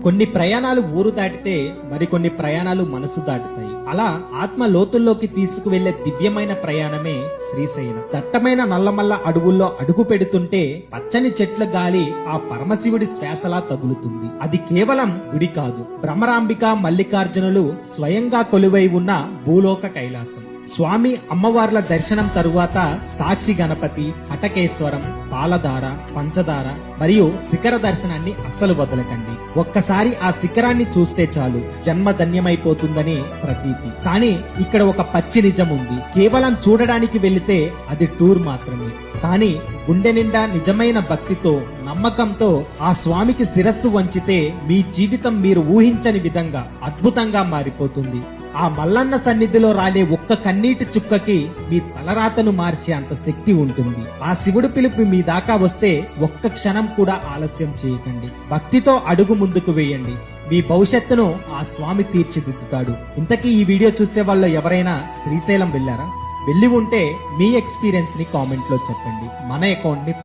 కొన్ని ప్రయాణాలు ఊరు దాటితే మరికొన్ని ప్రయాణాలు మనసు దాటుతాయి. అలా ఆత్మ లోతుల్లోకి తీసుకువెళ్లే దివ్యమైన ప్రయాణమే శ్రీశైలం. దట్టమైన నల్లమల్ల అడవుల్లో అడుగు పెడుతుంటే పచ్చని చెట్ల గాలి ఆ పరమశివుడి శ్వాసలా తగులుతుంది. అది కేవలం గుడి కాదు, భ్రమరాంబిక మల్లికార్జునులు స్వయంగా కొలువై ఉన్న భూలోక కైలాసం. స్వామి అమ్మవార్ల దర్శనం తరువాత సాక్షి గణపతి, హటకేశ్వరం, పాలధార, పంచదార మరియు శిఖర దర్శనాన్ని అస్సలు వదలకండి. ఒక్కసారి ఆ శిఖరాన్ని చూస్తే చాలు జన్మ ధన్యమైపోతుందని ప్రతీతి. కానీ ఇక్కడ ఒక పచ్చి నిజం ఉంది. కేవలం చూడడానికి వెళితే అది టూర్ మాత్రమే. కానీ గుండె నిండా నిజమైన భక్తితో, నమ్మకంతో ఆ స్వామికి శిరస్సు వంచితే మీ జీవితం మీరు ఊహించని విధంగా అద్భుతంగా మారిపోతుంది. ఆ మల్లన్న సన్నిధిలో రాలే ఒక్క కన్నీటి చుక్కకి మీ తలరాతను మార్చే అంత శక్తి ఉంటుంది. ఆ శివుడు పిలుపు మీ దాకా వస్తే ఒక్క క్షణం కూడా ఆలస్యం చేయకండి. భక్తితో అడుగు ముందుకు వేయండి. మీ భవిష్యత్తును ఆ స్వామి తీర్చిదిద్దుతాడు. ఇంతకీ ఈ వీడియో చూసే వాళ్ళు ఎవరైనా శ్రీశైలం వెళ్లారా? వెళ్ళి ఉంటే మీ ఎక్స్పీరియన్స్ ని కామెంట్ లో చెప్పండి. మన అకౌంట్ ని